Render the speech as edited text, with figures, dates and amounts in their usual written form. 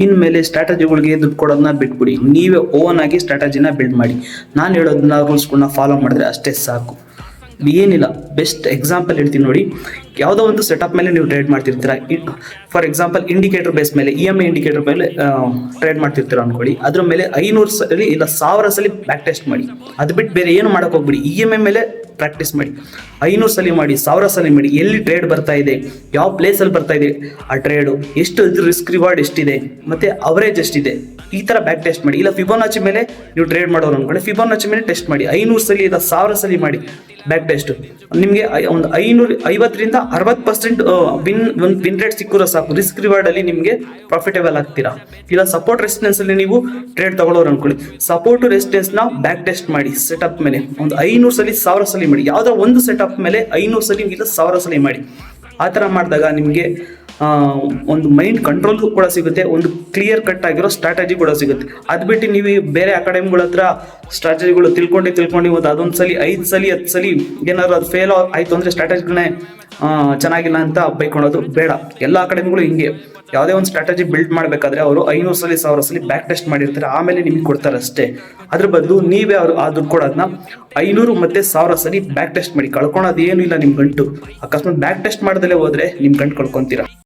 ಇನ್ಮೇಲೆ ಸ್ಟ್ರಾಟಜಿಗಳಿಗೆ ದುಡ್ಡು ಕೊಡೋದನ್ನ ಬಿಟ್ಬಿಡಿ, ನೀವೇ ಓನ್ ಆಗಿ ಸ್ಟ್ರಾಟಜಿನ ಬಿಲ್ಡ್ ಮಾಡಿ. ನಾನು ಹೇಳೋದನ್ನ ರೂಲ್ಸ್ಗಳನ್ನ ಫಾಲೋ ಮಾಡಿದ್ರೆ ಅಷ್ಟೇ ಸಾಕು. ಏನಿಲ್ಲ, ಬೆಸ್ಟ್ ಎಕ್ಸಾಂಪಲ್ ಹೇಳ್ತೀನಿ ನೋಡಿ. ಯಾವುದೋ ಒಂದು ಸೆಟಪ್ ಮೇಲೆ ನೀವು ಟ್ರೇಡ್ ಮಾಡ್ತಿರ್ತೀರ. ಫಾರ್ ಎಕ್ಸಾಂಪಲ್ ಇಂಡಿಕೇಟರ್ ಬೇಸ್ ಮೇಲೆ, EMA ಇಂಡಿಕೇಟರ್ ಮೇಲೆ ಟ್ರೇಡ್ ಮಾಡ್ತಿರ್ತೀರ ಅನ್ಕೊಳ್ಳಿ. ಅದ್ರ ಮೇಲೆ 500 ಸಲ ಇಲ್ಲ 1000 ಸಲ ಬ್ಯಾಕ್ ಟೆಸ್ಟ್ ಮಾಡಿ. ಅದು ಬಿಟ್ಟು ಬೇರೆ ಏನು ಮಾಡಕ್ ಹೋಗ್ಬಿಡಿ. EMA ಮೇಲೆ ಪ್ರಾಕ್ಟೀಸ್ ಮಾಡಿ, 500 ಸಲ ಮಾಡಿ, 1000 ಸಲ ಮಾಡಿ. ಎಲ್ಲಿ ಟ್ರೇಡ್ ಬರ್ತಾ ಇದೆ, ಯಾವ ಪ್ಲೇಸಲ್ಲಿ ಬರ್ತಾ ಇದೆ ಆ ಟ್ರೇಡು, ಎಷ್ಟು ರಿಸ್ಕ್ ರಿವಾರ್ಡ್ ಎಷ್ಟಿದೆ, ಮತ್ತೆ ಅವರೇಜ್ ಎಷ್ಟಿದೆ, ಈ ಥರ ಬ್ಯಾಕ್ ಟೆಸ್ಟ್ ಮಾಡಿ. ಇಲ್ಲ ಫಿಬೋನಾಚಿ ಮೇಲೆ ನೀವು ಟ್ರೇಡ್ ಮಾಡೋರು ಅನ್ಕೊಳ್ಳಿ, ಫಿಬೋನಾಚಿ ಮೇಲೆ ಟೆಸ್ಟ್ ಮಾಡಿ. 500 ಸಲ ಇಲ್ಲ 1000 ಸಲ ಮಾಡಿ ಬ್ಯಾಕ್ ಟೆಸ್ಟ್. ನಿಮಗೆ ಒಂದು 550ರಿಂದ 60% ವಿನ್ ರೇಟ್ ಸಿಕ್ಕಿರೋ ಸಾಕು. ರಿಸ್ಕ್ ರಿವಾರ್ಡ್ ಅಲ್ಲಿ ನಿಮಗೆ ಪ್ರಾಫಿಟೇಬಲ್ ಆಗ್ತೀರಾ. ಇಲ್ಲ ಸಪೋರ್ಟ್ ರೆಸಿಸ್ಟೆನ್ಸ್ ಅಲ್ಲಿ ನೀವು ಟ್ರೇಡ್ ತಗೊಳ್ಳೋರು ಅನ್ಕೊಳ್ಳಿ, ಸಪೋರ್ಟ್ ರೆಸಿಸ್ಟೆನ್ಸ್ ನ ಬ್ಯಾಕ್ ಟೆಸ್ಟ್ ಮಾಡಿ. ಸೆಟಪ್ ಮೇಲೆ ಒಂದು 500 ಸಲ 1000 ಸಲ ಮಾಡಿ. ಯಾವ್ದೋ ಒಂದು ಸೆಟಪ್ ಮೇಲೆ 500 ಸಲ ಇಲ್ಲ 1000 ಸಲ ಮಾಡಿ. ಆ ಥರ ಮಾಡಿದಾಗ ನಿಮಗೆ ಒಂದು ಮೈಂಡ್ ಕಂಟ್ರೋಲ್ ಕೂಡ ಸಿಗುತ್ತೆ, ಒಂದು ಕ್ಲಿಯರ್ ಕಟ್ ಆಗಿರೋ ಸ್ಟ್ರಾಟಜಿ ಕೂಡ ಸಿಗುತ್ತೆ. ಅದು ಬಿಟ್ಟು ನೀವು ಬೇರೆ ಅಕಾಡೆಮಿಗಳ ಹತ್ರ ಸ್ಟ್ರಾಟಜಿಗಳು ತಿಳ್ಕೊಂಡು ಒಂದು ಅದೊಂದು ಸಲ 5 ಸಲ 10 ಸಲ ಏನಾದ್ರು ಅದು ಫೇಲ್ ಆಯ್ತು ಅಂದರೆ ಸ್ಟ್ರಾಟಜಿಗಳನ್ನೇ ಚೆನ್ನಾಗಿಲ್ಲ ಅಂತ ಬೈಕೊಳೋದು ಬೇಡ. ಎಲ್ಲ ಅಕಾಡೆಮಿಗಳು ಹಿಂಗೆ. ಯಾವುದೇ ಒಂದು ಸ್ಟ್ರಾಟಜಿ ಬಿಲ್ಡ್ ಮಾಡಬೇಕಾದ್ರೆ ಅವರು 500 ಸಲ 1000 ಸಲ ಬ್ಯಾಕ್ ಟೆಸ್ಟ್ ಮಾಡಿರ್ತಾರೆ, ಆಮೇಲೆ ನಿಮ್ಗೆ ಕೊಡ್ತಾರೆ ಅಷ್ಟೇ. ಅದ್ರ ಬದಲು ನೀವೇ ಅವ್ರು ಆ ದುಡ್ಡು ಕೊಡೋದನ್ನ 500 ಮತ್ತೆ 1000 ಸಲ ಬ್ಯಾಕ್ ಟೆಸ್ಟ್ ಮಾಡಿ. ಕಳ್ಕೊಳೋದು ಏನು ಇಲ್ಲ ನಿಮ್ಮ ಗಂಟು. ಅಕಸ್ಮಾತ್ ಬ್ಯಾಕ್ ಟೆಸ್ಟ್ ಮಾಡ್ದಲೇ ಹೋದ್ರೆ ನಿಮ್ಮ ಗಂಟು ಕಳ್ಕೊಂತೀರಾ.